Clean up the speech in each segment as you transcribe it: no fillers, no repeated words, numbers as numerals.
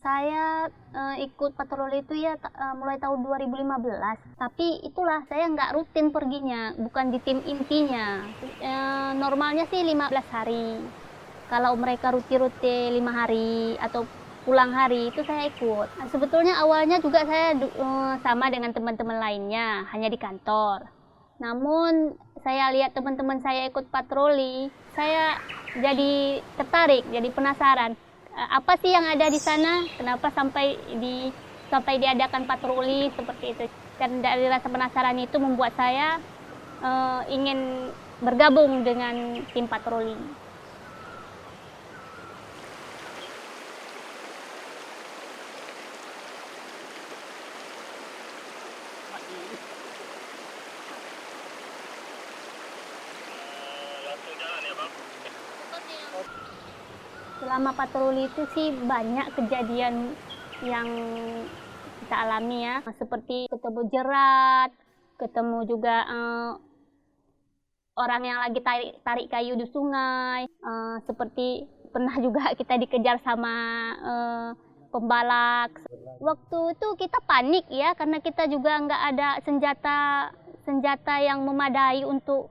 Saya ikut patroli itu ya mulai tahun 2015. Tapi itulah saya nggak rutin perginya, bukan di tim intinya. Normalnya sih 15 hari. Kalau mereka rutin 5 hari atau pulang hari itu saya ikut. Nah, sebetulnya awalnya juga saya sama dengan teman-teman lainnya, hanya di kantor. Namun saya lihat teman-teman saya ikut patroli, saya jadi tertarik, jadi penasaran. Apa sih yang ada di sana? Kenapa sampai diadakan patroli seperti itu? Dan dari rasa penasaran itu membuat saya ingin bergabung dengan tim patroli. Langsung jalan ya, Bang? Selama patroli itu sih banyak kejadian yang kita alami ya, seperti ketemu jerat, ketemu juga orang yang lagi tarik kayu di sungai, seperti pernah juga kita dikejar sama pembalak. Waktu itu kita panik ya, karena kita juga nggak ada senjata yang memadai untuk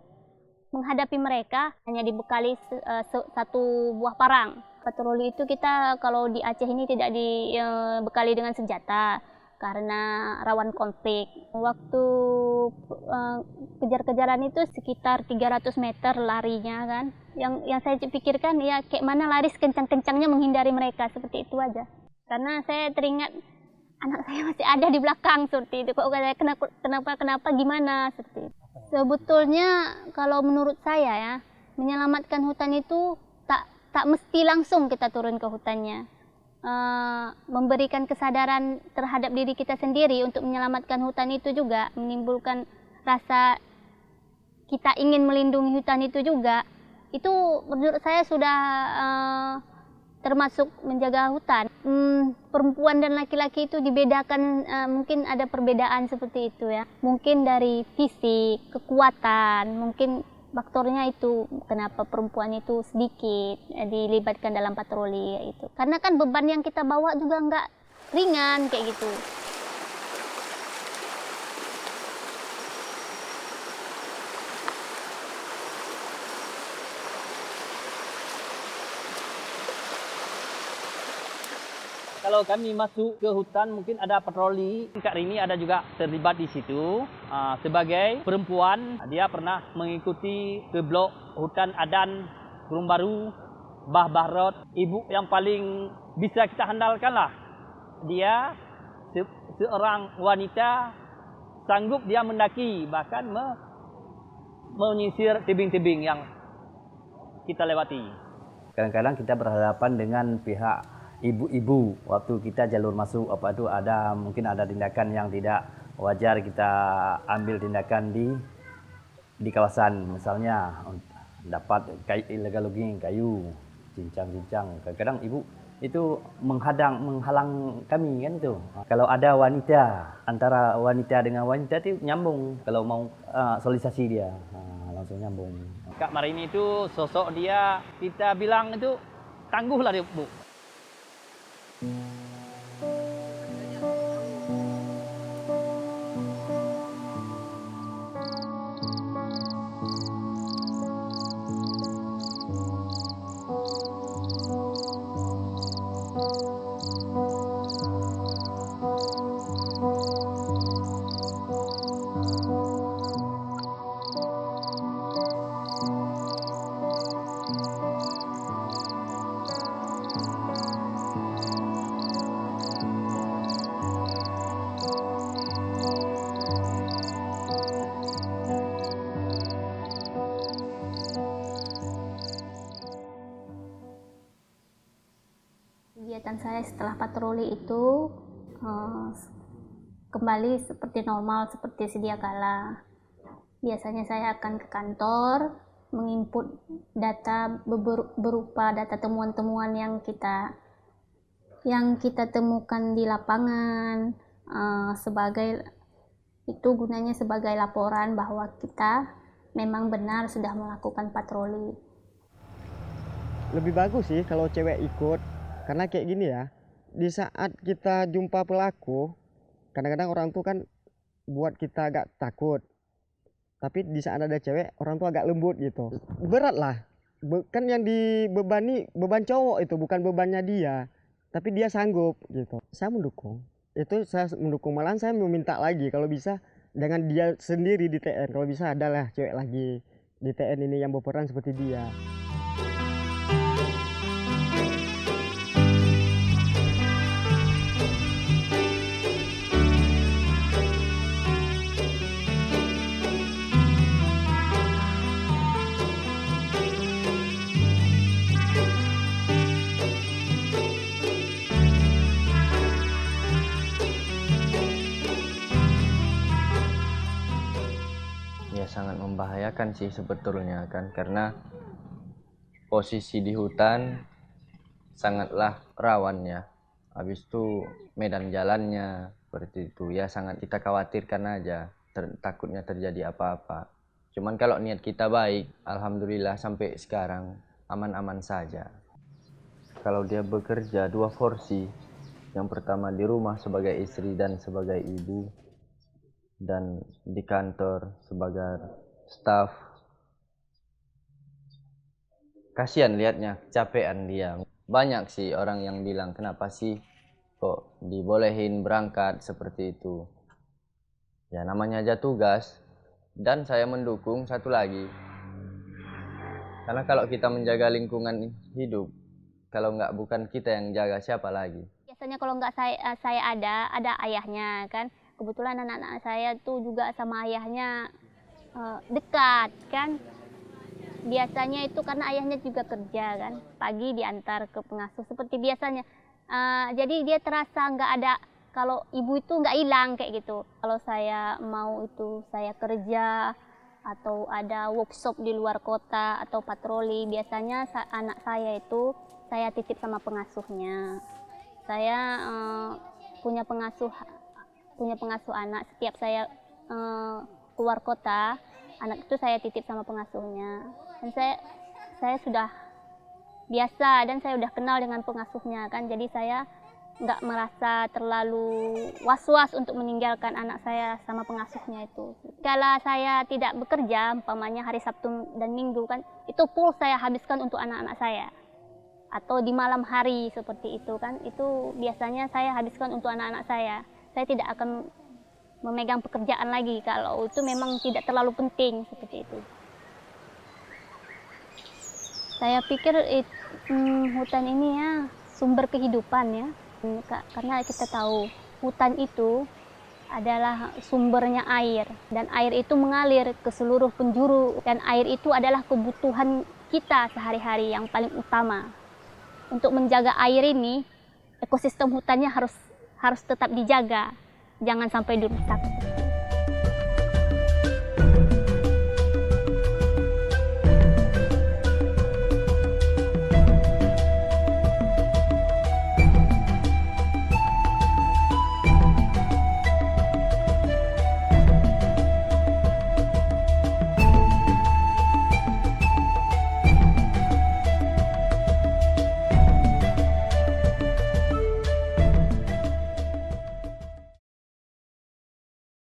menghadapi mereka, hanya dibekali satu buah parang. Patroli itu kita kalau di Aceh ini tidak dibekali dengan senjata karena rawan konflik. Waktu kejar-kejaran itu sekitar 300 meter larinya kan. Yang saya pikirkan ya kayak mana lari kencang-kencangnya menghindari mereka, seperti itu aja. Karena saya teringat anak saya masih ada di belakang seperti itu. Kok kenapa gimana seperti itu. Sebetulnya kalau menurut saya ya, menyelamatkan hutan itu tak mesti langsung kita turun ke hutannya. Memberikan kesadaran terhadap diri kita sendiri untuk menyelamatkan hutan itu juga menimbulkan rasa kita ingin melindungi hutan itu juga. Itu menurut saya sudah termasuk menjaga hutan. Perempuan dan laki-laki itu dibedakan, mungkin ada perbedaan seperti itu ya. Mungkin dari fisik, kekuatan, mungkin faktornya itu kenapa perempuan itu sedikit dilibatkan dalam patroli itu. Karena kan beban yang kita bawa juga nggak ringan kayak gitu. Kalau kami masuk ke hutan mungkin ada patroli. Kak Rini ada juga terlibat di situ. Sebagai perempuan, dia pernah mengikuti ke blok hutan Adan, Gunung Baru, Bah Bahrot. Ibu yang paling bisa kita handalkan lah. Dia seorang wanita sanggup dia mendaki, bahkan menyisir tebing-tebing yang kita lewati. Kadang-kadang kita berhadapan dengan pihak ibu-ibu waktu kita jalur masuk mungkin ada tindakan yang tidak wajar, kita ambil tindakan di kawasan, misalnya dapat illegal logging kayu, cincang-cincang. Kadang-kadang ibu itu menghalang kami kan itu. Kalau ada wanita, antara wanita dengan wanita itu nyambung, kalau mau solisasi dia langsung nyambung. Kak Marini itu sosok dia, kita bilang itu tangguh lah dia, Bu. Kegiatan saya setelah patroli itu kembali seperti normal, seperti sedia kala. Biasanya saya akan ke kantor, menginput data berupa data temuan-temuan yang kita temukan di lapangan, gunanya sebagai laporan bahwa kita memang benar sudah melakukan patroli. Lebih bagus sih kalau cewek ikut, karena kayak gini ya, Di saat kita jumpa pelaku, kadang-kadang orang tuh kan buat kita agak takut. Tapi di saat ada cewek, orang tuh agak lembut gitu. Berat lah. Kan yang dibebani beban cowok itu, bukan bebannya dia. Tapi dia sanggup gitu. Saya mendukung. Itu saya mendukung, malahan saya meminta lagi kalau bisa dengan dia sendiri di TN. Kalau bisa adalah cewek lagi di TN ini yang berperan seperti dia. Ya sangat membahayakan sih sebetulnya kan, karena posisi di hutan sangatlah rawan ya. Habis itu medan jalannya seperti itu ya, sangat kita khawatirkan aja, takutnya terjadi apa-apa. Cuman kalau niat kita baik, alhamdulillah sampai sekarang aman-aman saja. Kalau dia bekerja 2 porsi, yang pertama di rumah sebagai istri dan sebagai ibu, dan di kantor sebagai staf. Kasihan lihatnya, capean dia. Banyak sih orang yang bilang, kenapa sih kok dibolehin berangkat seperti itu. Ya namanya aja tugas. Dan saya mendukung satu lagi, karena kalau kita menjaga lingkungan hidup, kalau nggak bukan kita yang jaga, siapa lagi? Biasanya kalau nggak saya ada ayahnya kan. Kebetulan anak-anak saya tuh juga sama ayahnya dekat kan. Biasanya itu karena ayahnya juga kerja kan, pagi diantar ke pengasuh seperti biasanya. Jadi dia terasa nggak ada, kalau ibu itu nggak hilang kayak gitu. Kalau saya mau itu saya kerja atau ada workshop di luar kota atau patroli, biasanya anak saya itu saya titip sama pengasuhnya. Saya punya pengasuh anak. Setiap saya keluar kota, anak itu saya titip sama pengasuhnya. Dan saya sudah biasa dan saya sudah kenal dengan pengasuhnya kan. Jadi saya nggak merasa terlalu was-was untuk meninggalkan anak saya sama pengasuhnya itu. Kalau saya tidak bekerja, umpamanya hari Sabtu dan Minggu kan, itu full saya habiskan untuk anak-anak saya. Atau di malam hari seperti itu kan, itu biasanya saya habiskan untuk anak-anak saya. Saya tidak akan memegang pekerjaan lagi kalau itu memang tidak terlalu penting seperti itu. Saya pikir hutan ini ya sumber kehidupan ya, karena kita tahu hutan itu adalah sumbernya air, dan air itu mengalir ke seluruh penjuru, dan air itu adalah kebutuhan kita sehari-hari yang paling utama. Untuk menjaga air ini, ekosistem hutannya harus tetap dijaga, jangan sampai dirusak.